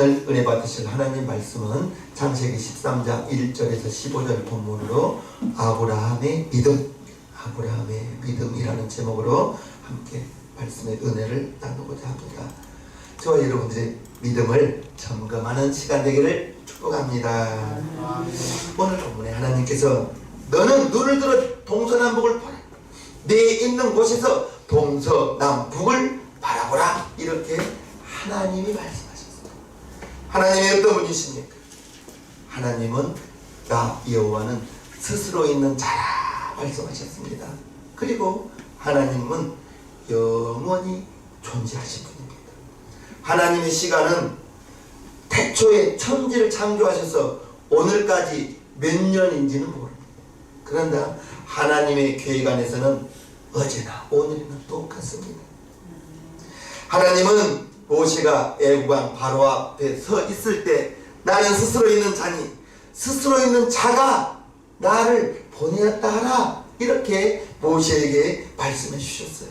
오늘 은혜 받으실 하나님 말씀은 창세기 13장 1절에서 15절 본문으로 아브라함의 믿음이라는 제목으로 함께 말씀의 은혜를 나누고자 합니다. 저와 여러분들의 믿음을 점검하는 시간 되기를 축복합니다. 오늘 본문에 하나님께서 너는 눈을 들어 동서남북을 보라. 네 있는 곳에서 동서남북을 바라보라. 이렇게 하나님이 말씀하셨습니다. 하나님이 어떤 분이십니까? 하나님은 나 여호와는 스스로 있는 자라 말씀하셨습니다. 그리고 하나님은 영원히 존재하신 분입니다. 하나님의 시간은 태초에 천지를 창조하셔서 오늘까지 몇 년인지는 모릅니다. 그런데 하나님의 계획 안에서는 어제나 오늘이나 똑같습니다. 하나님은 모세가 애국왕 바로 앞에 서 있을 때 나는 스스로 있는 자니 스스로 있는 자가 나를 보내었다 하라, 이렇게 모세에게 말씀해 주셨어요.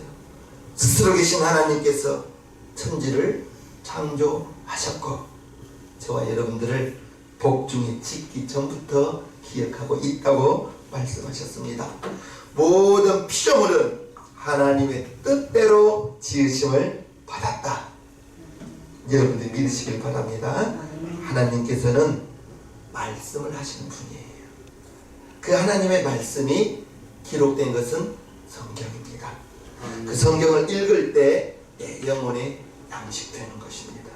스스로 계신 하나님께서 천지를 창조하셨고 저와 여러분들을 복중에 짓기 전부터 기억하고 있다고 말씀하셨습니다. 모든 피조물은 하나님의 뜻대로 지으심을 받았다. 여러분들이 믿으시길 바랍니다. 하나님께서는 말씀을 하시는 분이에요. 그 하나님의 말씀이 기록된 것은 성경입니다. 그 성경을 읽을 때 내 영혼에 양식되는 것입니다.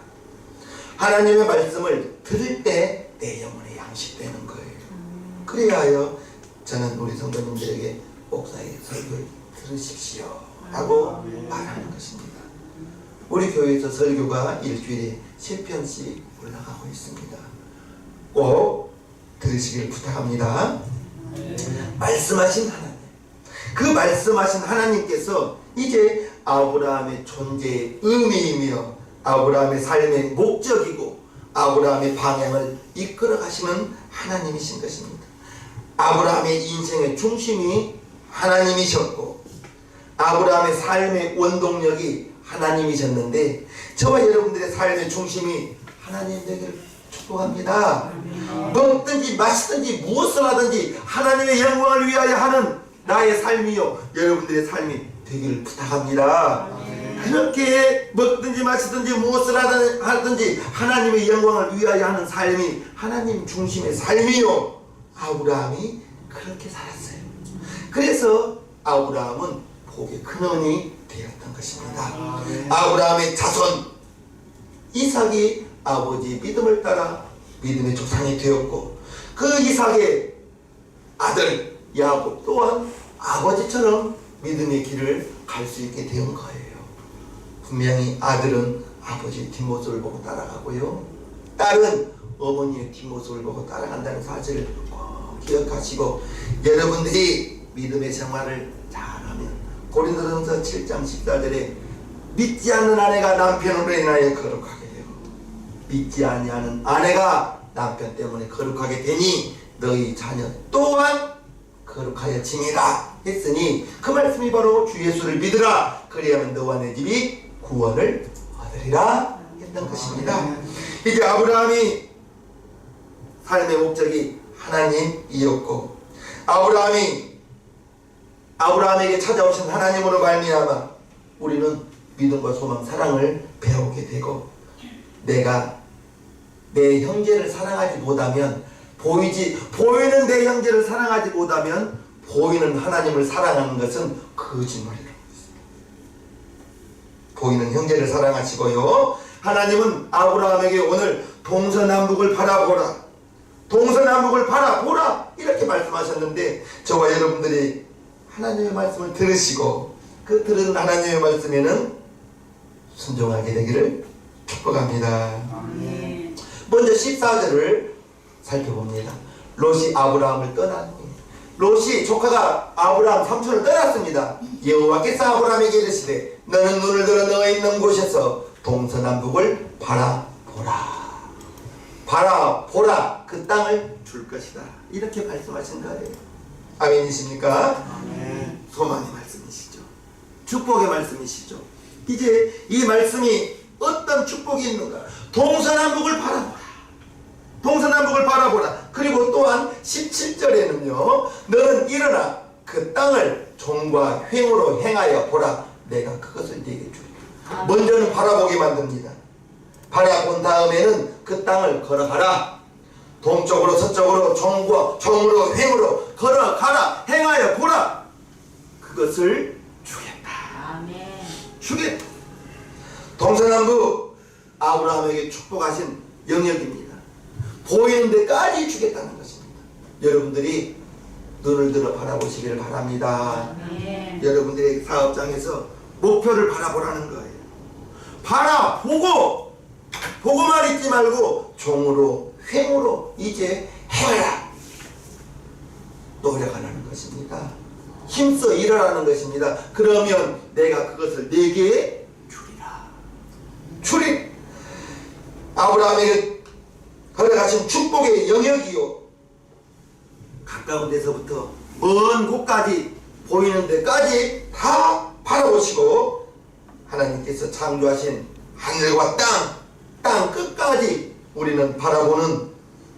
하나님의 말씀을 들을 때 내 영혼에 양식되는 거예요. 그리하여 저는 우리 성도님들에게 목사의 설교를 들으십시오 라고 말하는 것입니다. 우리 교회에서 설교가 일주일에 3편씩 올라가고 있습니다. 꼭 들으시길 부탁합니다. 말씀하신 하나님, 그 말씀하신 하나님께서 이제 아브라함의 존재의 의미이며 아브라함의 삶의 목적이고 아브라함의 방향을 이끌어 가시는 하나님이신 것입니다. 아브라함의 인생의 중심이 하나님이셨고 아브라함의 삶의 원동력이 하나님이셨는데 저와 여러분들의 삶의 중심이 하나님 되기를 축복합니다. 먹든지 마시든지 무엇을 하든지 하나님의 영광을 위하여 하는 나의 삶이요 여러분들의 삶이 되기를 부탁합니다. 그렇게 먹든지 마시든지 무엇을 하든지 하나님의 영광을 위하여 하는 삶이 하나님 중심의 삶이요 아브라함이 그렇게 살았어요. 그래서 아브라함은 복의 근원이 되었던 것입니다. 아브라함의 자손 이삭이 아버지의 믿음을 따라 믿음의 조상이 되었고 그 이삭의 아들 야곱 또한 아버지처럼 믿음의 길을 갈 수 있게 된 거예요. 분명히 아들은 아버지의 뒷모습을 보고 따라가고요, 딸은 어머니의 뒷모습을 보고 따라간다는 사실을 꼭 기억하시고 여러분들이 믿음의 생활을 잘하면 고린도전서 7장 14절에 믿지 않는 아내가 남편으로 인하여 거룩하게 되고 믿지 아니하는 아내가 남편 때문에 거룩하게 되니 너희 자녀 또한 거룩하여짐이라 했으니 그 말씀이 바로 주 예수를 믿으라 그리하면 너와 내 집이 구원을 얻으리라 했던 것입니다. 이제 아브라함이 삶의 목적이 하나님이었고 아브라함에게 찾아오신 하나님으로 말미암아 우리는 믿음과 소망, 사랑을 배우게 되고 내가 내 형제를 사랑하지 못하면 보이는 내 형제를 사랑하지 못하면 보이는 하나님을 사랑하는 것은 거짓말이라고 했습니다. 보이는 형제를 사랑하시고요, 하나님은 아브라함에게 오늘 동서남북을 바라보라, 동서남북을 바라보라 이렇게 말씀하셨는데 저와 여러분들이 하나님의 말씀을 들으시고 그 들은 하나님의 말씀에는 순종하게 되기를 축복합니다. 먼저 14절을 살펴봅니다. 롯이 아브라함을 떠났니 롯이 조카가 아브라함 삼촌을 떠났습니다. 여호와께서 아브라함에게 이르시되 너는 눈을 들어 너 있는 곳에서 동서남북을 바라보라 그 땅을 줄 것이다 이렇게 말씀하신 거예요. 아멘이십니까? 소망의 말씀이시죠. 축복의 말씀이시죠. 이제 이 말씀이 어떤 축복이 있는가? 동서남북을 바라보라. 동서남북을 바라보라. 그리고 또한 17절에는요. 너는 일어나 그 땅을 종과 횡으로 행하여 보라. 내가 그것을 네게 주리라. 먼저는 바라보게 만듭니다. 바라본 다음에는 그 땅을 걸어가라. 동쪽으로 서쪽으로 종으로 횡으로 걸어가라. 행하여 보라. 그것을 주겠다. 아멘. 주겠다. 동서남북 아브라함에게 축복하신 영역입니다. 보이는 데까지 주겠다는 것입니다. 여러분들이 눈을 들어 바라보시기를 바랍니다. 아멘. 여러분들의 사업장에서 목표를 바라보라는 거예요. 보고만 있지 말고 종으로 횡으로 이제 해라. 노력하라는 것입니다. 힘써 일하라는 것입니다. 그러면 내가 그것을 네게 주리. 아브라함에게 걸어가신 축복의 영역이요. 가까운 데서부터 먼 곳까지 보이는 데까지 다 바라보시고 하나님께서 창조하신 하늘과 땅 끝까지 우리는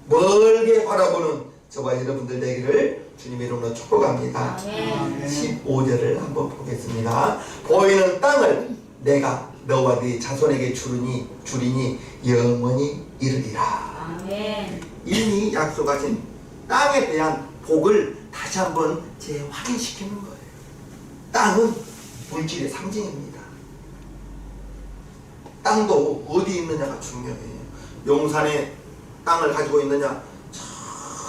멀게 바라보는 저와 여러분들 되기를 주님의 이름으로 축복합니다. 15절을 한번 보겠습니다. 보이는 땅을 내가 너와 네 자손에게 주리니 영원히 이르리라. 아멘. 이미 약속하신 땅에 대한 복을 다시 한번 재확인시키는 거예요. 땅은 물질의 상징입니다. 땅도 어디 있느냐가 중요해요. 용산에 땅을 가지고 있느냐, 저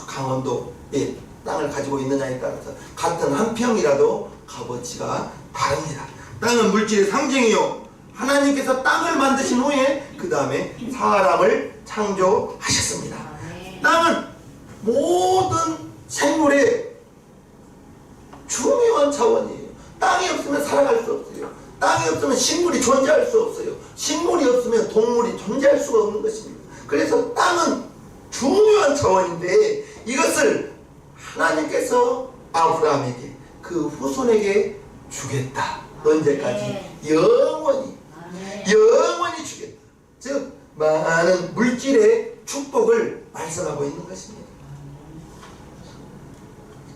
강원도에 땅을 가지고 있느냐에 따라서 같은 한 평이라도 값어치가 다릅니다. 땅은 물질의 상징이요. 하나님께서 땅을 만드신 후에 그 다음에 사람을 창조하셨습니다. 땅은 모든 생물의 중요한 자원이에요. 땅이 없으면 살아갈 수 없어요. 땅이 없으면 식물이 존재할 수 없어요. 식물이 없으면 동물이 존재할 수가 없는 것입니다. 그래서 땅은 중요한 자원인데 이것을 하나님께서 아브라함에게 그 후손에게 주겠다. 언제까지? 영원히 주겠다. 즉 많은 물질의 축복을 말씀하고 있는 것입니다.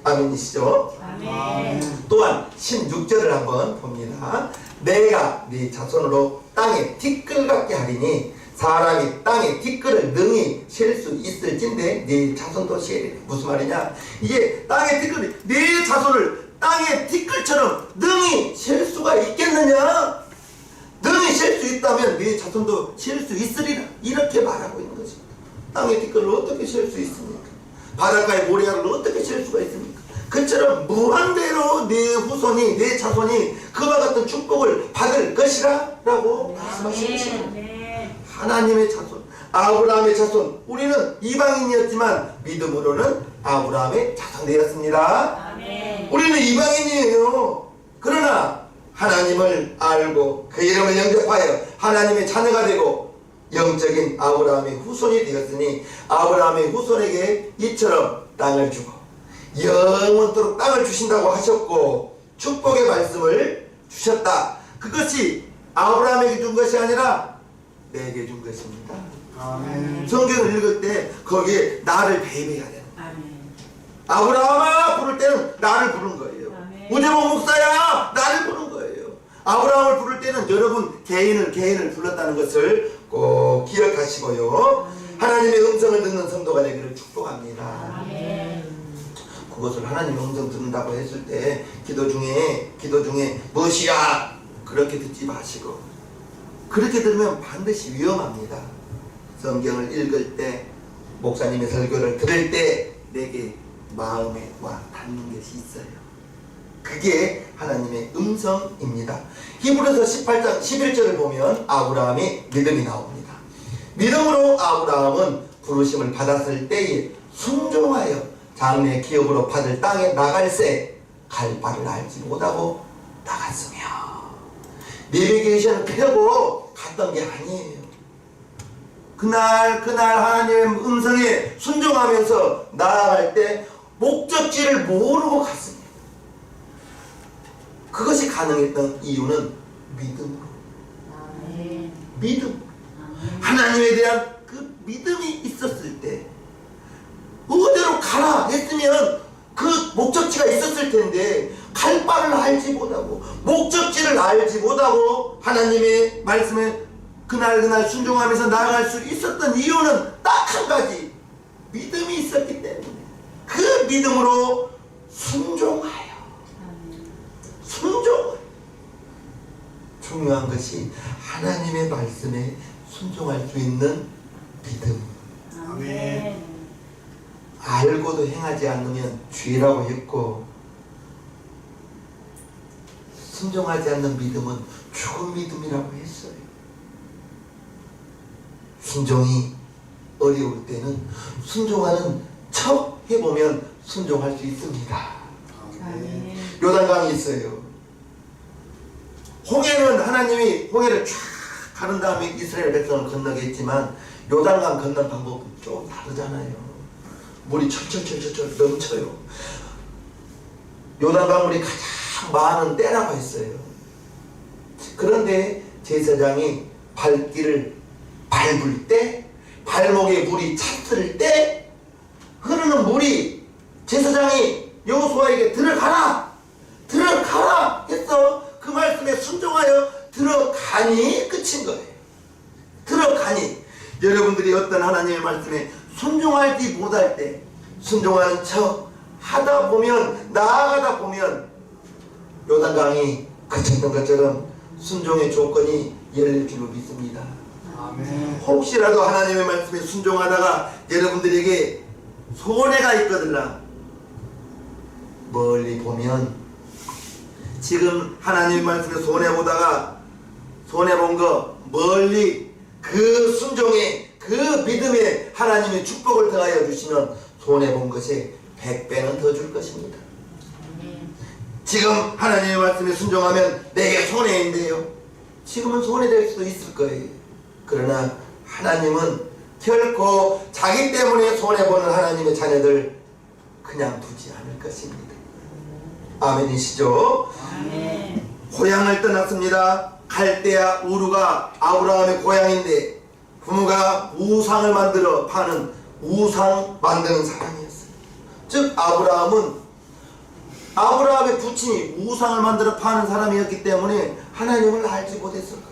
아멘이시죠? 아멘. 또한 16절을 한번 봅니다. 내가 네 자손으로 땅에 티끌 같게 하리니 사람이 땅에 티끌을 능히 셀 수 있을진데 네 자손도 세리라. 무슨 말이냐? 이게 땅에 티끌이 네 자손을 땅에 티끌처럼 능히 셀 수가 있겠느냐? 능히 셀 수 있다면 네 자손도 셀 수 있으리라. 이렇게 말하고 있는 것입니다. 땅에 티끌을 어떻게 셀 수 있습니까? 바닷가에 모래알을 어떻게 셀 수가 있습니까? 그처럼 무한대로 내 후손이 내 자손이 그와 같은 축복을 받을 것이라 라고 말씀하시는 것입니다. 하나님의 자손, 아브라함의 자손. 우리는 이방인이었지만 믿음으로는 아브라함의 자손 되었습니다. 우리는 이방인이에요. 그러나 하나님을 알고 그 이름을 영접하여 하나님의 자녀가 되고 영적인 아브라함의 후손이 되었으니 아브라함의 후손에게 이처럼 땅을 주고 영원토록 땅을 주신다고 하셨고 축복의 말씀을 주셨다. 그것이 아브라함에게 준 것이 아니라 내게 준 것입니다. 아멘. 성경을 읽을 때 거기에 나를 배배해야 돼요. 아브라함아 부를 때는 나를 부른 거예요. 우재봉 목사야 나를 부른 거예요. 아브라함을 부를 때는 여러분 개인을 불렀다는 것을 꼭 기억하시고요. 하나님의 음성을 듣는 성도가 되기를 축복합니다. 그것을 하나님의 음성 듣는다고 했을 때 기도 중에 무엇이야 그렇게 듣지 마시고 그렇게 들으면 반드시 위험합니다. 성경을 읽을 때 목사님의 설교를 들을 때 내게 마음에 와 닿는 것이 있어요. 그게 하나님의 음성입니다. 히브리서 18장 11절을 보면 아브라함의 믿음이 나옵니다. 믿음으로 아브라함은 부르심을 받았을 때에 순종하여 장래 기업으로 받을 땅에 나갈새 갈 바를 알지 못하고 나갔으며 내비게이션을 펴고 갔던 게 아니에요. 그날 하나님의 음성에 순종하면서 나아갈 때 목적지를 모르고 갔습니다. 그것이 가능했던 이유는 믿음으로. 믿음. 하나님에 대한 그 믿음이 있었을 때 어디로 가라 했으면 그 목적지가 있었을 텐데 갈 바를 알지 못하고 목적지를 알지 못하고 하나님의 말씀에 그날 순종하면서 나아갈 수 있었던 이유는 딱 한 가지, 믿음이 있었기 때문에 그 믿음으로 순종하여 중요한 것이 하나님의 말씀에 순종할 수 있는 믿음. 아멘. 알고도 행하지 않으면 죄라고 했고 순종하지 않는 믿음은 죽은 믿음이라고 했어요. 순종이 어려울 때는 순종하는 척 해보면 순종할 수 있습니다. 아멘. 요단강이 있어요. 홍해는 하나님이 홍해를 쫙 가른 다음에 이스라엘 백성을 건너게 했지만 요단강 건너는 방법은 좀 다르잖아요. 물이 철철철철 넘쳐요. 요단강 물이 가장 많은 때라고 했어요. 그런데 제사장이 발길을 밟을 때, 발목에 물이 찼을 때 흐르는 물이 제사장이 여호수아에게 들어가라 했어. 그 말씀에 순종하여 들어가니 끝인 거예요. 들어가니. 여러분들이 어떤 하나님의 말씀에 순종할지 못할 때 순종하는 척 하다 보면, 나아가다 보면 요단강이 그쳤던 것처럼 순종의 조건이 열릴 줄로 믿습니다. 아멘. 혹시라도 하나님의 말씀에 순종하다가 여러분들에게 손해가 있거든요. 멀리 보면 지금 하나님의 말씀에 손해보다가 손해본 거 멀리 그 순종에 그 믿음에 하나님의 축복을 더하여 주시면 손해본 것에 100배는 더 줄 것입니다. 지금 하나님의 말씀에 순종하면 내게 손해인데요. 지금은 손해될 수도 있을 거예요. 그러나 하나님은 결코 자기 때문에 손해보는 하나님의 자녀들 그냥 두지 않을 것입니다. 아멘이시죠? 아멘. 고향을 떠났습니다. 갈대아 우르가 아브라함의 고향인데 부모가 우상을 만들어 파는 우상 만드는 사람이었어요. 즉 아브라함의 부친이 우상을 만들어 파는 사람이었기 때문에 하나님을 알지 못했을 거예요.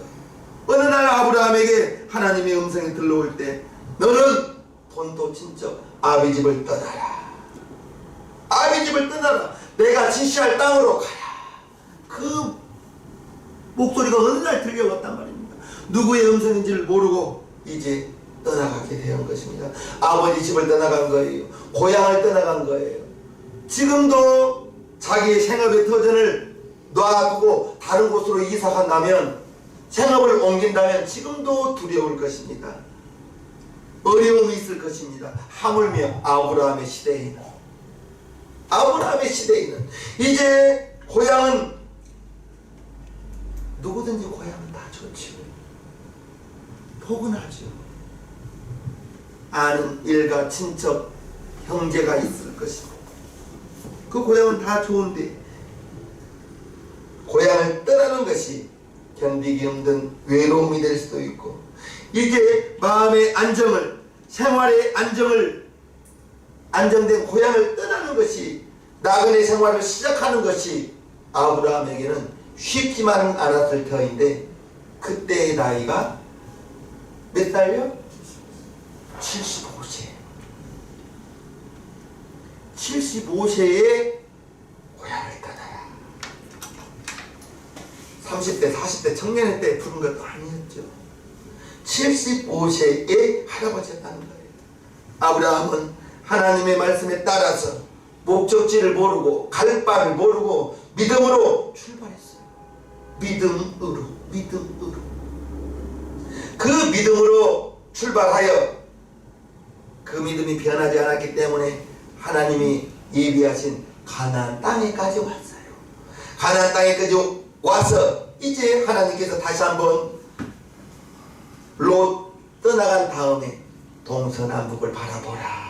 어느 날 아브라함에게 하나님의 음성이 들려올 때 너는 본토 친척 아비 집을 떠나라. 아비 집을 떠나라. 내가 지시할 땅으로 가라. 그 목소리가 어느 날 들려왔단 말입니다. 누구의 음성인지를 모르고 이제 떠나가게 된 것입니다. 아버지 집을 떠나간 거예요. 고향을 떠나간 거예요. 지금도 자기의 생업의 터전을 놔두고 다른 곳으로 이사 간다면, 생업을 옮긴다면 지금도 두려울 것입니다. 어려움이 있을 것입니다. 하물며 아브라함의 시대에는 이제 고향은 누구든지 고향은 다 좋지요. 포근하죠. 아는 일가 친척 형제가 있을 것이고 그 고향은 다 좋은데 고향을 떠나는 것이 견디기 힘든 외로움이 될 수도 있고, 이제 마음의 안정을, 생활의 안정된 고향을 떠나는 것이, 나그네 생활을 시작하는 것이 아브라함에게는 쉽지만은 않았을 터인데, 그때의 나이가 몇 살요? 75세. 75세에 고향을 떠나라. 30대, 40대 청년의 때 부른 것도 아니었죠. 75세에 할아버지였다는 거예요. 아브라함은 하나님의 말씀에 따라서 목적지를 모르고 갈 바를 모르고 믿음으로 출발했어요. 믿음으로. 그 믿음으로 출발하여 그 믿음이 변하지 않았기 때문에 하나님이 예비하신 가나안 땅에까지 왔어요. 가나안 땅에까지 와서 이제 하나님께서 다시 한번 롯 떠나간 다음에 동서남북을 바라보라.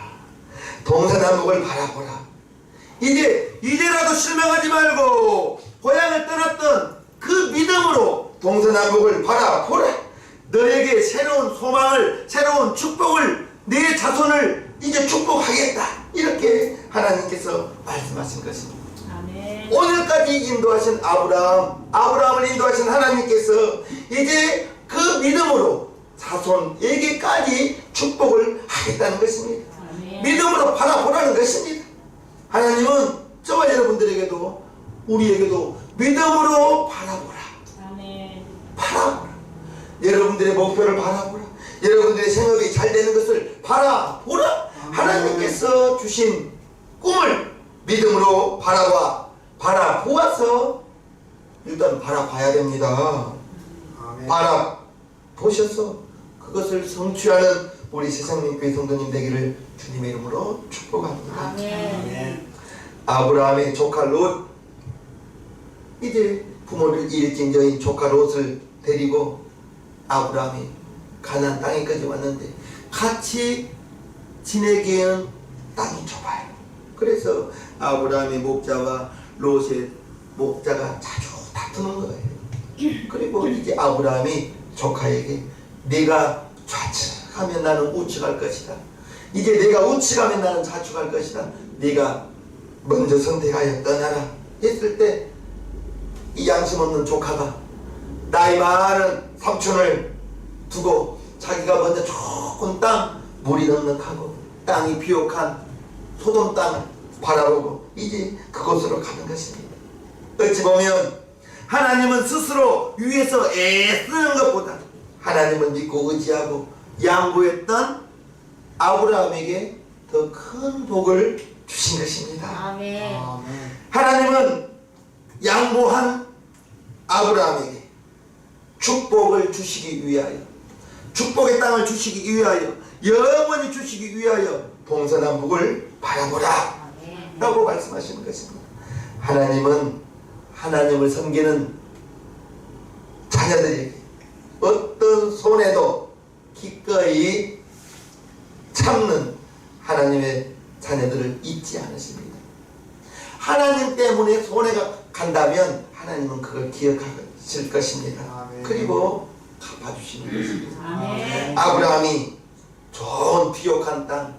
이제라도 실망하지 말고 고향을 떠났던 그 믿음으로 동서남북을 바라보라. 너의 새로운 소망을, 새로운 축복을, 내 자손을 이제 축복하겠다, 이렇게 하나님께서 말씀하신 것입니다. 아멘. 오늘까지 인도하신 아브라함을 인도하신 하나님께서 이제 그 믿음으로 자손에게까지 축복을 하겠다는 것입니다. 아멘. 믿음으로 바라보라는 것입니다. 하나님은 저와 여러분들에게도, 우리에게도 믿음으로 바라보라. 아멘. 바라보라. 여러분들의 목표를 바라보라. 여러분들의 생업이 잘 되는 것을 바라보라. 하나님께서 주신 꿈을 믿음으로 바라보아서 일단 바라봐야 됩니다. 바라보셔서 그것을 성취하는 우리 세상민교회 성도님 되기를 주님의 이름으로 축복합니다. 아멘. 아브라함의 조카 롯, 이제 부모를 일찍 여인 조카 롯을 데리고 아브라함이 가나안 땅에까지 왔는데 같이 지내기에는 땅이 좁아요. 그래서 아브라함의 목자와 롯의 목자가 자주 다투는 거예요. 그리고 이제 아브라함이 조카에게 네가 좌측하면 나는 우측할 것이다. 이제 내가 우측하면 나는 좌측할 것이다. 네가 먼저 선택하여 떠나라 했을 때 이 양심 없는 조카가 나이 많은 삼촌을 두고 자기가 먼저 좋은 땅, 물이 넉넉하고 땅이 비옥한 소돔 땅을 바라보고 이제 그곳으로 가는 것입니다. 어찌 보면 하나님은 스스로 위에서 애쓰는 것보다 하나님을 믿고 의지하고 양보했던 아브라함에게 더 큰 복을 주신 것입니다. 아멘. 하나님은 양보한 아브라함에게 축복을 주시기 위하여, 축복의 땅을 주시기 위하여, 영원히 주시기 위하여 동서남북을 바라보라 라고 말씀하시는 것입니다. 하나님은 하나님을 섬기는 자녀들에게 어떤 손해도 기꺼이 참는 하나님의 자녀들을 잊지 않으십니다. 하나님 때문에 손해가 간다면 하나님은 그걸 기억하실 것입니다. 아멘. 그리고 갚아주시는 것입니다. 아멘. 아브라함이 좋은 비옥한 땅,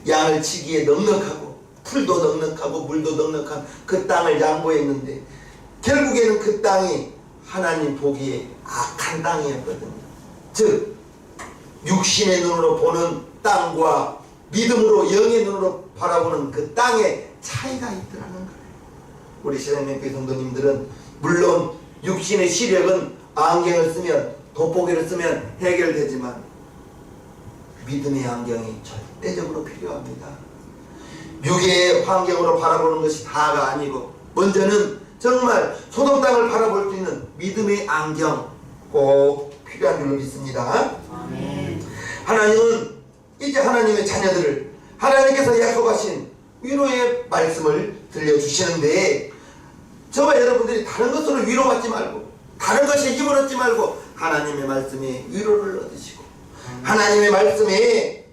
양을 치기에 넉넉하고 풀도 넉넉하고 물도 넉넉한 그 땅을 양보했는데 결국에는 그 땅이 하나님 보기에 악한 땅이었거든요. 즉 육신의 눈으로 보는 땅과 믿음으로 영의 눈으로 바라보는 그 땅에 차이가 있더라는 거예요. 우리 신앙교회 성도님들은 물론 육신의 시력은 안경을 쓰면, 돋보기를 쓰면 해결되지만 믿음의 안경이 절대적으로 필요합니다. 육의 환경으로 바라보는 것이 다가 아니고 먼저는 정말 소돔 땅을 바라볼 수 있는 믿음의 안경 꼭 필요한 줄로 믿습니다. 아멘. 하나님은 이제 하나님의 자녀들을 하나님께서 약속하신 위로의 말씀을 들려주시는데 저와 여러분들이 다른 것으로 위로받지 말고 다른 것에 힘을 얻지 말고 하나님의 말씀에 위로를 얻으시고 하나님의 말씀에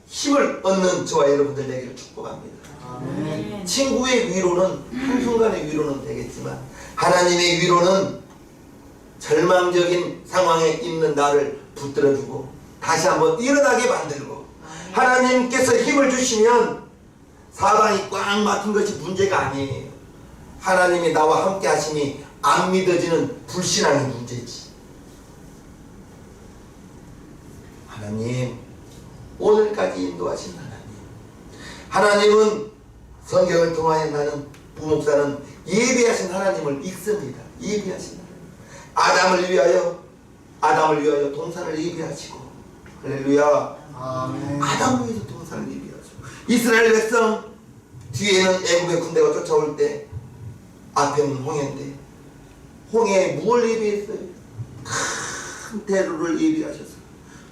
힘을 얻는 저와 여러분들 되기를 축복합니다. 아멘. 친구의 위로는 한순간의 위로는 되겠지만 하나님의 위로는 절망적인 상황에 있는 나를 붙들어주고 다시 한번 일어나게 만들고 하나님께서 힘을 주시면 사방이 꽉 막힌 것이 문제가 아니에요. 하나님이 나와 함께 하심이 안 믿어지는 불신앙의 문제지. 하나님, 오늘까지 인도하신 하나님은 성경을 통하여 나는 부목사는 예비하신 하나님을 읽습니다. 예비하신 하나님. 아담을 위하여 동산을 예비하시고 할렐루야. 아멘. 아담을 위해서 동산을 예비하시고 이스라엘 백성 뒤에는 애국의 군대가 쫓아올 때 앞에는 홍해인데 홍해에 무엇을 예비했어요? 큰 대루를 예비하셨어요.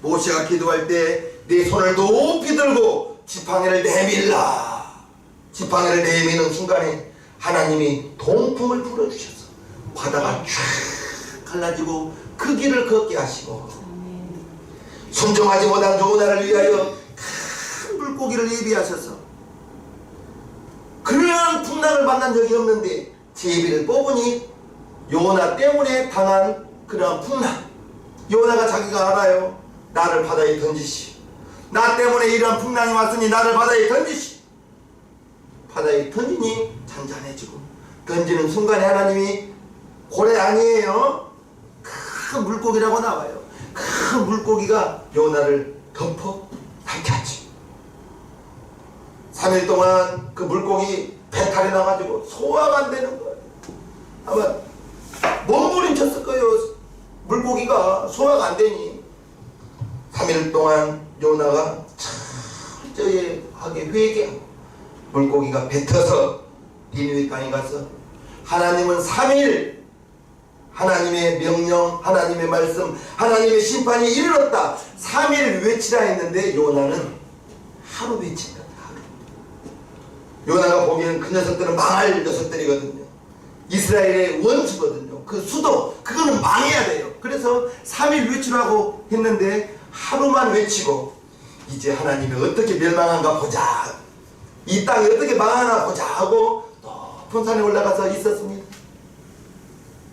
모세가 기도할 때 내 손을 높이 들고 지팡이를 내밀라. 지팡이를 내미는 순간에 하나님이 동풍을 불어주셔서 바다가 쫙 갈라지고 그 길을 걷게 하시고 순종하지 못한 요나를 위하여 큰 물고기를 예비하셔서 그러한 풍랑을 만난 적이 없는데 제비를 뽑으니 요나 때문에 당한 그러한 풍랑 요나가 자기가 알아요. 나를 바다에 던지시. 나 때문에 이러한 풍랑이 왔으니 나를 바다에 던지시. 바다에 던지니 잔잔해지고, 던지는 순간에 하나님이 고래 아니에요. 큰 물고기라고 나와요. 큰 물고기가 요나를 덮어 삼켰지. 3일 동안 그 물고기 배탈이 나가지고 소화가 안 되는 거예요. 아마 몸부림쳤을 거예요. 물고기가 소화가 안 되니. 3일 동안 요나가 철저히 하게 회개하고 물고기가 뱉어서 니느웨 땅에 가서 하나님은 3일 하나님의 명령, 하나님의 말씀, 하나님의 심판이 이르렀다. 3일 외치라 했는데 요나는 하루 외친다. 하루. 요나가 보기에는 그 녀석들은 망할 녀석들이거든요. 이스라엘의 원수거든요. 그 수도 그거는 망해야 돼요. 그래서 3일 외치라고 했는데 하루만 외치고 이제 하나님이 어떻게 멸망한가 보자, 이 땅이 어떻게 망하나 보자 하고 높은 산에 올라가서 있었습니다.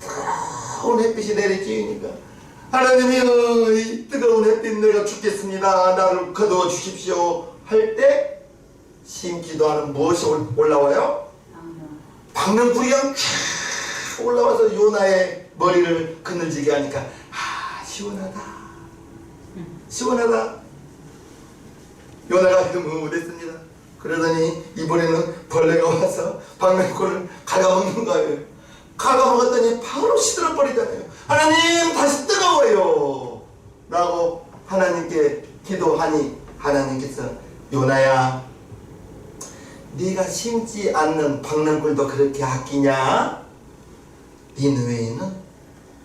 뜨거운 햇빛이 내리쬐니까 하나님이 이 뜨거운 햇빛 내가 죽겠습니다, 나를 거두어 주십시오 할 때 심기도하는 무엇이 올라와요? 박명불이 그냥 쫙 올라와서 요나의 머리를 그늘지게 하니까 아, 시원하다, 시원하다. 요나가 흐뭇했습니다. 그러더니 이번에는 벌레가 와서 박명골을 갉아먹는 거예요. 갉아먹었더니 바로 시들어버리잖아요. 하나님 다시 뜨거워요 라고 하나님께 기도하니 하나님께서 요나야, 네가 심지 않는 박능굴도 그렇게 아끼냐? 니느웨에는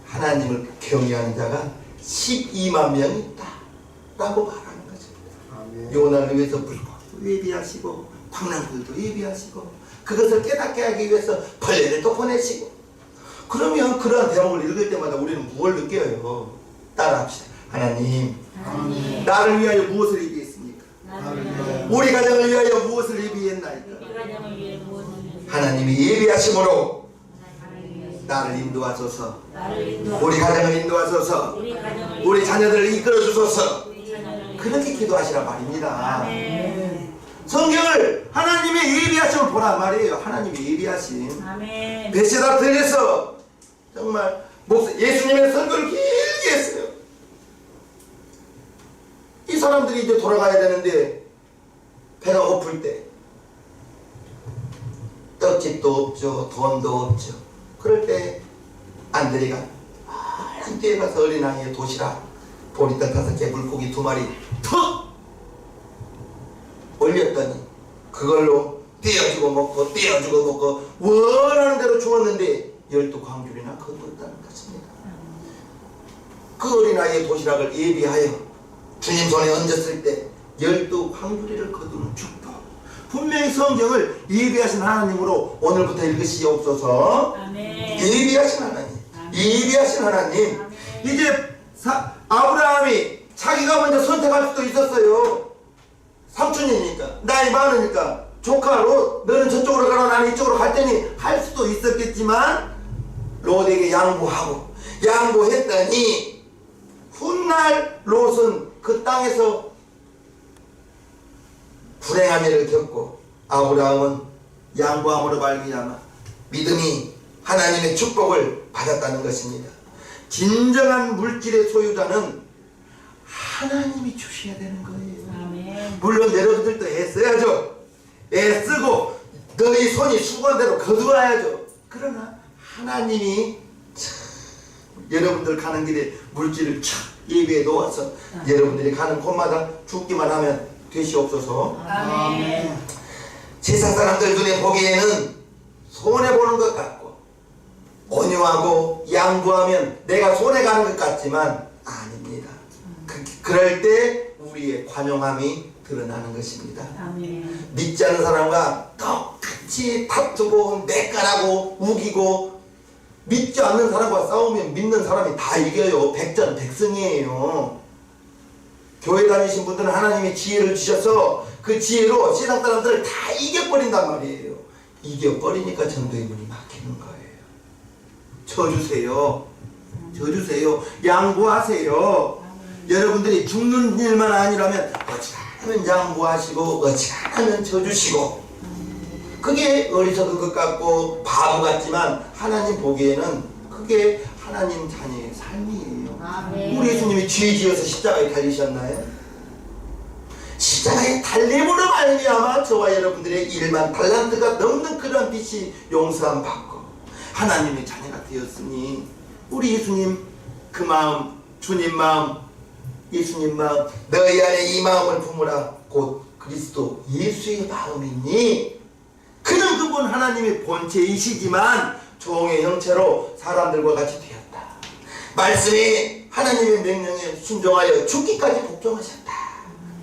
하나님을 경외하는 자가 12만 명이 있다 라고 말하는 거죠. 요나를 위해서 물고기도 예비하시고 박능굴도 예비하시고 그것을 깨닫게 하기 위해서 벌레를 또 보내시고. 그러면 그러한 대목을 읽을 때마다 우리는 무엇을 느껴요? 따라합시다. 하나님, 나를 위하여 무엇을 예비했습니까? 우리 가정을 위하여 무엇을 예비했나이까? 하나님이 예비하심으로 나를 인도하소서, 우리 가정을 인도하소서, 우리 자녀들을 이끌어 주소서. 그렇게 기도하시란 말입니다. 성경을 하나님의 예비하심을 보란 말이에요. 하나님의 예비하심. 베세다 들에서 정말 예수님의 설교를 길게 했어요. 이 사람들이 이제 돌아가야 되는데 배가 고플 때 떡집도 없죠, 돈도 없죠. 그럴 때 안드레가 한 뒤에 가서 어린아이의 도시락 보리떡 5개, 물고기 2마리 턱 올렸더니 그걸로 떼어주고 먹고 떼어주고 먹고 원하는 대로 주었는데 12광줄이나 거두었다는 것입니다. 그 어린아이의 도시락을 예비하여 주님 손에 얹었을 때 12광주리를 거두는 축복. 분명히 성경을 예비하신 하나님으로 오늘부터 읽으시옵소서. 예비하신 하나님, 예비하신 하나님. 이제 아브라함이 자기가 먼저 선택할 수도 있었어요. 삼촌이니까, 나이 많으니까 조카로 너는 저쪽으로 가라 나는 이쪽으로 갈 테니 할 수도 있었겠지만 롯에게 양보했더니 훗날 롯은 그 땅에서 불행한 일을 겪고 아브라함은 양보함으로 말미암아 믿음이 하나님의 축복을 받았다는 것입니다. 진정한 물질의 소유자는 하나님이 주셔야 되는 거예요. 물론 여러분들도 애써야죠. 애쓰고 너희 손이 수고한 대로 거두어야죠. 그러나 하나님이 여러분들 가는 길에 물질을 촥 예비해 놓아서 여러분들이 가는 곳마다 죽기만 하면 되시옵소서. 아멘. 세상 사람들 눈에 보기에는 손해보는 것 같고 온유하고 양보하면 내가 손해가는 것 같지만 아닙니다. 그럴 때 우리의 관용함이 드러나는 것입니다. 아멘. 믿지 않는 사람과 똑같이 다투고 내깔하고 우기고 믿지 않는 사람과 싸우면 믿는 사람이 다 이겨요. 백전백승이에요. 교회 다니신 분들은 하나님이 지혜를 주셔서 그 지혜로 세상 사람들을 다 이겨버린단 말이에요. 이겨버리니까 전도의 문이 막히는 거예요. 쳐주세요. 져주세요. 양보하세요. 여러분들이 죽는 일만 아니라면 어지간하면 양보하시고 어지간하면 져주시고, 그게 어리석은 것 같고 바보 같지만 하나님 보기에는 그게 하나님 자녀의 삶이에요. 아멘. 우리 예수님이 죄 지어서 십자가에 달리셨나요? 십자가에 달림으로 말미암아 저와 여러분들의 1만 달란트가 넘는 그런 빚이 용서함 받고 하나님의 자녀가 되었으니, 우리 예수님 그 마음, 주님 마음, 예수님 마음, 너희 안에 이 마음을 품으라 곧 그리스도 예수의 마음이니, 그는 그분 하나님의 본체이시지만 종의 형체로 사람들과 같이 되었다. 말씀이 하나님의 명령에 순종하여 죽기까지 복종하셨다.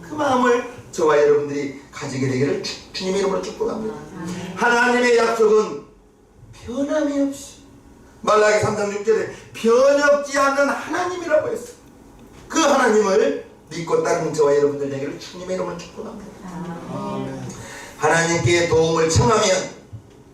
그 마음을 저와 여러분들이 가지게 되기를 주님의 이름으로 축복합니다. 하나님의 약속은 변함이 없이, 말라기 3장 6절에 변함지 않는 하나님이라고 했어. 그 하나님을 믿고 따르는 저와 여러분들 되기를 주님의 이름으로 축복합니다. 아멘. 하나님께 도움을 청하면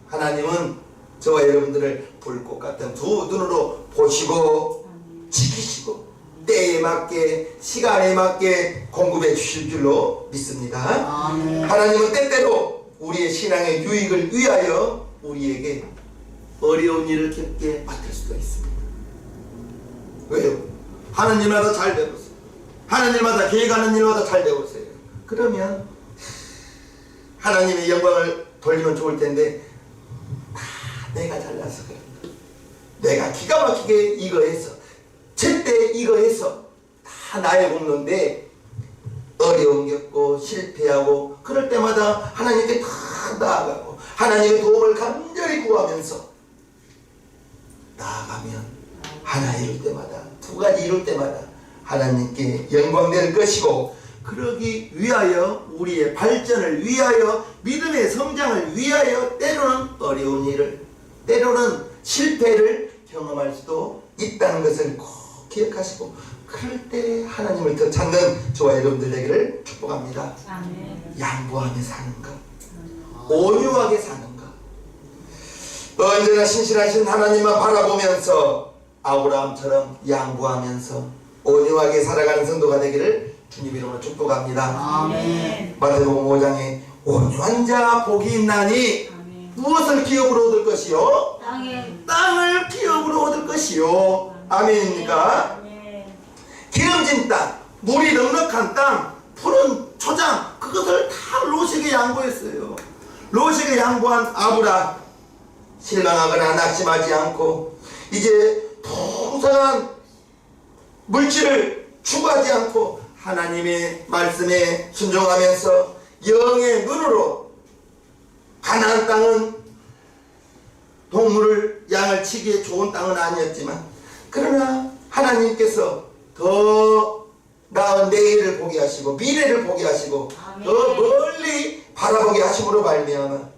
하나님은 저와 여러분들을 불꽃 같은 두 눈으로 보시고 지키시고 때에 맞게 시간에 맞게 공급해 주실 줄로 믿습니다. 하나님은 때때로 우리의 신앙의 유익을 위하여 우리에게 어려운 일을 겪게 맡을 수가 있습니다. 왜요? 하는 일마다 잘 되고 있어요. 하는 일마다 계획하는 일마다 잘 되고 있어요. 그러면 하나님의 영광을 돌리면 좋을 텐데, 내가 잘나서 그래. 내가 기가 막히게 이거 했어. 제때 이거 했어. 다 나의 공로인데 어려움 겪고 실패하고 그럴 때마다 하나님께 다 나아가고 하나님의 도움을 간절히 구하면서 나아가면 하나 이룰 때마다, 두 가지 이룰 때마다 하나님께 영광될 것이고, 그러기 위하여 우리의 발전을 위하여 믿음의 성장을 위하여 때로는 어려운 일을, 때로는 실패를 경험할 수도 있다는 것을 꼭 기억하시고, 그럴 때 하나님을 더 찾는 저와 여러분들 되기를 축복합니다. 아멘. 양보하며 사는가, 온유하게 사는가, 언제나 신실하신 하나님만 바라보면서 아브라함처럼 양보하면서 온유하게 살아가는 성도가 되기를 주님 이름으로 축복합니다. 아멘. 마태복음 5장에 온유한 자 복이 있나니 아멘. 무엇을 기업으로 얻을 것이요? 땅을 기업으로 얻을 것이요. 아멘입니까? 아멘. 기름진 땅, 물이 넉넉한 땅, 푸른 초장, 그것을 다 롯에게 양보했어요. 롯에게 양보한 아브라함, 실망하거나 낙심하지 않고 이제 풍성한 물질을 추구하지 않고 하나님의 말씀에 순종하면서 영의 눈으로, 가나안 땅은 동물을 양을 치기에 좋은 땅은 아니었지만 그러나 하나님께서 더 나은 내일을 보게 하시고 미래를 보게 하시고 아멘. 더 멀리 바라보게 하심으로 말미암아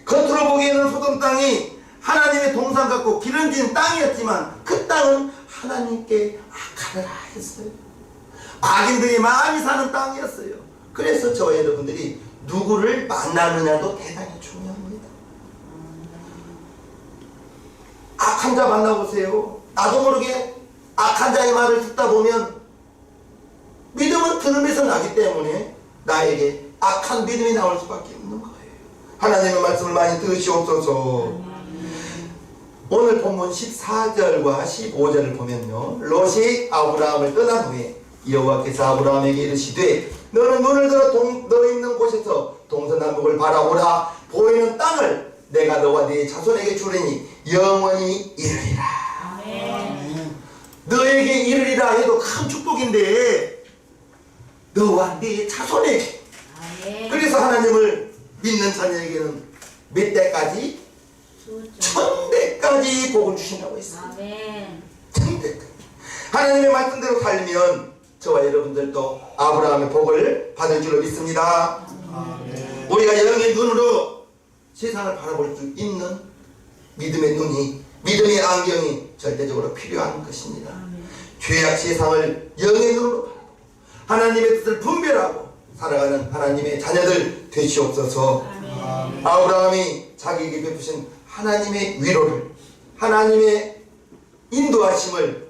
겉으로 보기에는 소돔 땅이 하나님의 동산 같고 기름진 땅이었지만 그 땅은 하나님께 악하더라 했어요. 악인들이 많이 사는 땅이었어요. 그래서 저와 여러분들이 누구를 만나느냐도 대단히 중요합니다. 악한 자 만나보세요. 나도 모르게 악한 자의 말을 듣다 보면 믿음은 들음에서 나기 때문에 나에게 악한 믿음이 나올 수밖에 없는 거예요. 하나님의 말씀을 많이 들으시옵소서. 오늘 본문 14절과 15절을 보면요, 롯이 아브라함을 떠난 후에 여호와께서 아브라함에게 이르시되 너는 눈을 들어 너 있는 곳에서 동서남북을 바라보라. 보이는 땅을 내가 너와 네 자손에게 주리니 영원히 이르리라. 아멘. 너에게 이르리라 해도 큰 축복인데 너와 네 자손에게. 아멘. 그래서 하나님을 믿는 자녀에게는 몇 대까지? 1000대까지 복을 주신다고 했어요. 아멘. 1000대까지. 하나님의 말씀대로 살면 저와 여러분들도 아브라함의 복을 받을 줄로 믿습니다. 아멘. 우리가 영의 눈으로 세상을 바라볼 수 있는 믿음의 눈이, 믿음의 안경이 절대적으로 필요한 것입니다. 죄악 세상을 영의 눈으로 바라보고 하나님의 뜻을 분별하고 살아가는 하나님의 자녀들 되시옵소서. 아멘. 아브라함이 자기에게 베푸신 하나님의 위로를, 하나님의 인도하심을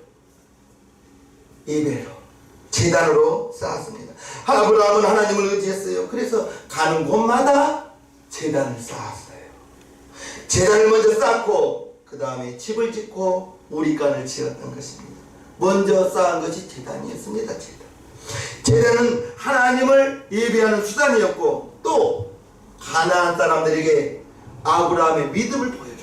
예배로 제단으로 쌓았습니다. 아브라함은 하나님을 의지했어요. 그래서 가는 곳마다 제단을 쌓았어요. 제단을 먼저 쌓고 그 다음에 집을 짓고 우리간을 지었던 것입니다. 먼저 쌓은 것이 제단이었습니다. 제단은 하나님을 예배하는 수단이었고 또 가나안 사람들에게 아브라함의 믿음을 보여줍니다.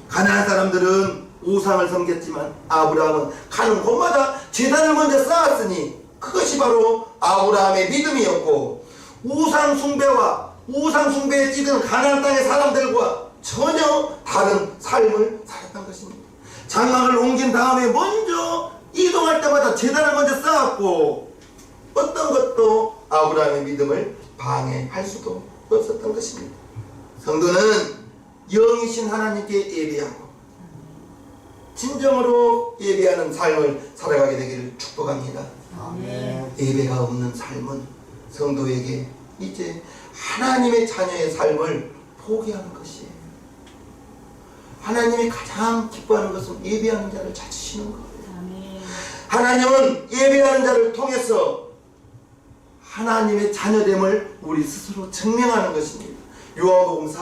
가나안 사람들은 우상을 섬겼지만 아브라함은 가는 곳마다 제단을 먼저 쌓았으니 그것이 바로 아브라함의 믿음이었고 우상 숭배에 찌든 가나안 땅의 사람들과 전혀 다른 삶을 살았던 것입니다. 장막을 옮긴 다음에 먼저 이동할 때마다 제단을 먼저 쌓았고 어떤 것도 아브라함의 믿음을 방해할 수도 없었던 것입니다. 성도는 영이신 하나님께 예배하고 진정으로 예배하는 삶을 살아가게 되기를 축복합니다. 아멘. 예배가 없는 삶은 성도에게 이제 하나님의 자녀의 삶을 포기하는 것이에요. 하나님이 가장 기뻐하는 것은 예배하는 자를 찾으시는 거예요. 아멘. 하나님은 예배하는 자를 통해서 하나님의 자녀됨을 우리 스스로 증명하는 것입니다. 요한복음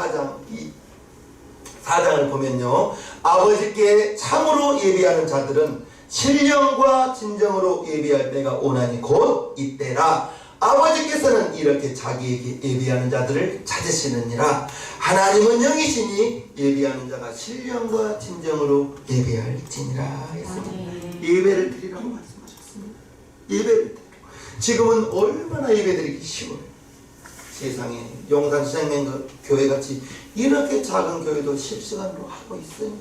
4장을 보면요, 아버지께 참으로 예배하는 자들은 신령과 진정으로 예배할 때가 오나니 곧 이때라. 아버지께서는 이렇게 자기에게 예배하는 자들을 찾으시느니라. 하나님은 영이시니 예배하는 자가 신령과 진정으로 예배할지니라 했습니다. 예배를 드리라고 말씀하셨습니다. 예배를 드리라고. 지금은 얼마나 예배드리기 쉬워요. 세상에 용산시장면 교회같이 이렇게 작은 교회도 실시간으로 하고 있어요.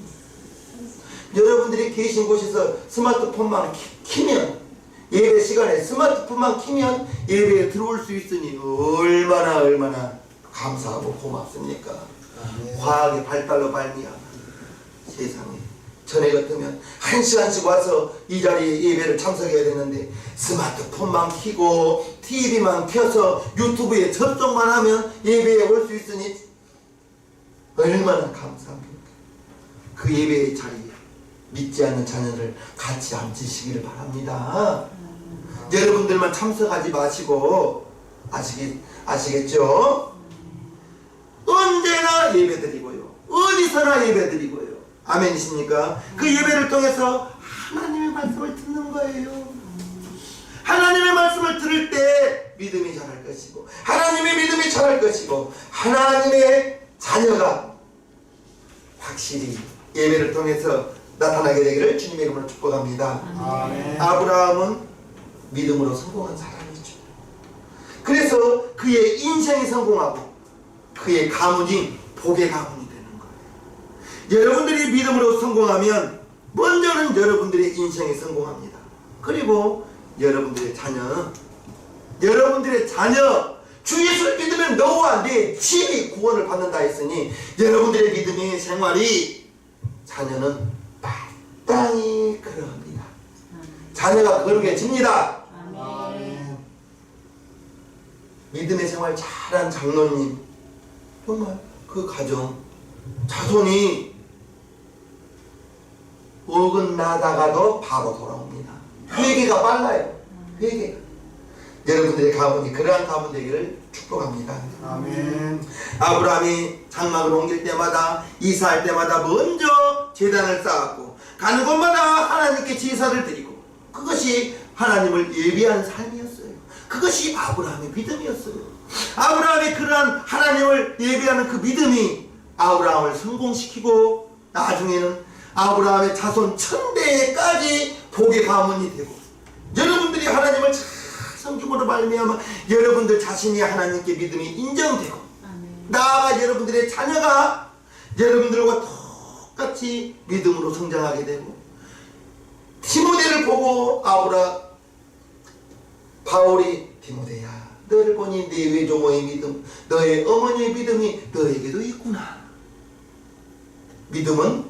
여러분들이 계신 곳에서 스마트폰만 키면, 예배 시간에 스마트폰만 키면 예배에 들어올 수 있으니 얼마나 감사하고 고맙습니까? 과학의 발달로 말미암아 세상에 전에 같으면 1시간씩 와서 이 자리에 예배를 참석해야 되는데 스마트폰만 켜고 TV만 켜서 유튜브에 접속만 하면 예배에 올 수 있으니 얼마나 감사합니까? 그 예배의 자리에 믿지 않는 자녀를 같이 앉으시기를 바랍니다. 여러분들만 참석하지 마시고 아시겠죠? 언제나 예배드리고요, 어디서나 예배드리고요. 아멘이십니까? 그 예배를 통해서 하나님의 말씀을 듣는 거예요. 하나님의 말씀을 들을 때 믿음이 자랄 것이고 하나님의 믿음이 자랄 것이고 하나님의 자녀가 확실히 예배를 통해서 나타나게 되기를 주님의 이름으로 축복합니다. 아멘. 아브라함은 믿음으로 성공한 사람이죠. 그래서 그의 인생이 성공하고 그의 가문이 복의 가문이 되는 거예요. 여러분들이 믿음으로 성공하면 먼저는 여러분들의 인생이 성공합니다. 그리고 여러분들의 자녀 주 예수를 믿으면 너와 네 집이 구원을 받는다 했으니 여러분들의 믿음의 생활이 자녀는 마땅히 그러합니다. 자녀가 거룩해집니다. 아멘. 믿음의 생활 잘한 장로님, 정말 그 가정 자손이 어긋나다가도 바로 돌아옵니다. 회개가 빨라요. 회개가. 여러분들의 가문이 그러한 가문 되기를 축복합니다. 아멘. 아브라함이 장막을 옮길 때마다 이사할 때마다 먼저 제단을 쌓았고 가는 곳마다 하나님께 제사를 드리고 그것이 하나님을 예배한 삶이었어요. 그것이 아브라함의 믿음이었어요. 아브라함의 그러한 하나님을 예배하는 그 믿음이 아브라함을 성공시키고 나중에는 아브라함의 자손 1000대까지 복의 가문이 되고 여러분들이 하나님을 잘 섬김으로 말미암아 여러분들 자신이 하나님께 믿음이 인정되고 나아가 여러분들의 자녀가 여러분들과 똑같이 믿음으로 성장하게 되고 디모데를 보고 바울이 디모데야 너를 보니 네 외조모의 믿음 너의 어머니의 믿음이 너에게도 있구나. 믿음은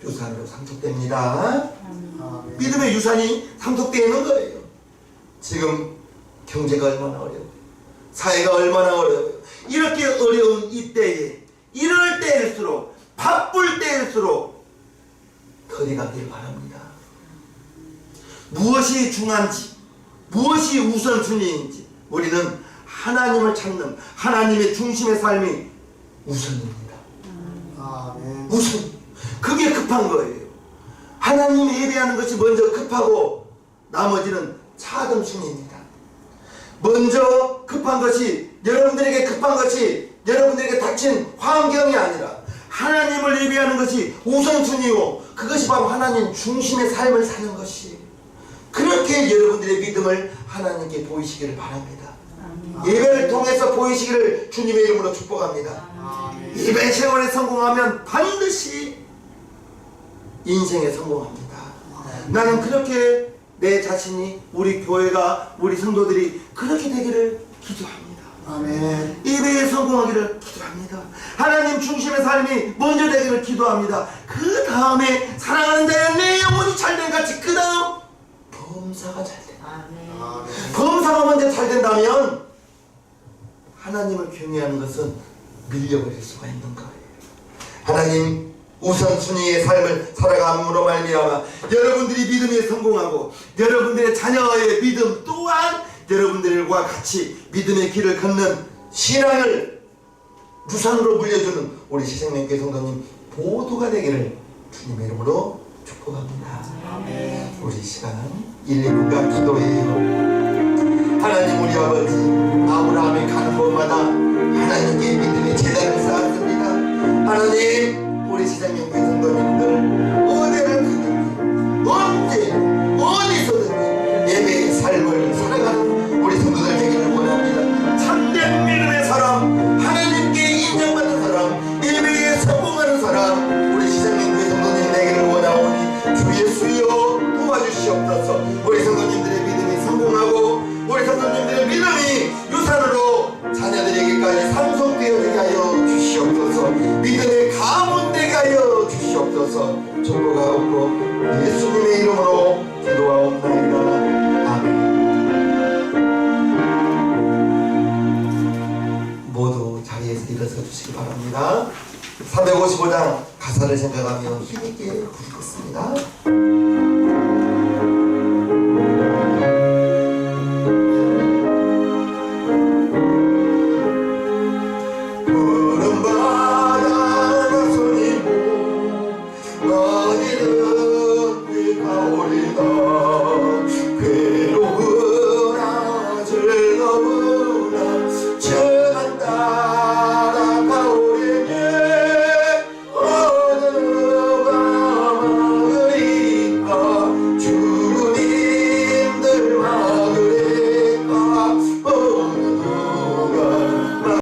유산으로 상속됩니다. 아멘. 믿음의 유산이 상속되는 거예요. 지금 경제가 얼마나 어려워요. 사회가 얼마나 어려워요. 이렇게 어려운 이때에 이럴 때일수록 바쁠 때일수록 거리 가기를 바랍니다. 무엇이 중요한지, 무엇이 우선순위인지 우리는 하나님을 찾는 하나님의 중심의 삶이 우선입니다. 아멘. 우선. 그게 급한 거예요. 하나님 예배하는 것이 먼저 급하고 나머지는 차등순위입니다. 먼저 급한 것이, 여러분들에게 급한 것이 여러분들에게 닥친 환경이 아니라 하나님을 예배하는 것이 우선순위요, 그것이 바로 하나님 중심의 삶을 사는 것이에요. 그렇게 여러분들의 믿음을 하나님께 보이시기를 바랍니다. 예배를 통해서 보이시기를 주님의 이름으로 축복합니다. 예배 생활에 성공하면 반드시 인생에 성공합니다. 나는 그렇게 내 자신이, 우리 교회가, 우리 성도들이 그렇게 되기를 기도합니다. 아멘. 예배에 성공하기를 기도합니다. 하나님 중심의 삶이 먼저 되기를 기도합니다. 그 다음에 사랑하는 자여 내 영혼이 잘된 같이 그 다음 범사가 잘된. 아멘. 범사가 먼저 잘 된다면 하나님을 경외하는 것은 밀려버릴 수가 있는 거예요. 하나님 우선순위의 삶을 살아감으로 말미암아 여러분들이 믿음에 성공하고 여러분들의 자녀의 믿음 또한 여러분들과 같이 믿음의 길을 걷는 신앙을 유산으로 물려주는 우리 시생명교회 성도님 모두가 되기를 주님의 이름으로 축복합니다. 아멘. 우리 시간 1, 2분간 기도해요. 하나님 우리 아버지, 아브라함이 가는 곳마다 하나님께 믿음의 제단을 쌓았습니다. 하나님 우리 시장님교회 성도님들 어디를 가든지 언제 어디서든지 예배의 삶을 살아가는 우리 성도들 되기를 원합니다. 참된 믿음의 사람, 하나님께 인정받는 사람, 예배에 성공하는 사람 우리 시장님교회 성도님 되기를 원하오니 주 예수여 도와주시옵소서. 우리 성도님들의 믿음이 성공하고 우리 성도님들의 믿음이 유산으로 자녀들에게까지 상속되어지게 하여 주시옵소서. 믿음의 가문 되게 하여 주시옵소서. 축복하옵고 예수님의 이름으로 기도하옵나이다. 아멘. 모두 자리에서 일어서 주시기 바랍니다. 355장 가사를 생각하며 힘있게 부르겠습니다.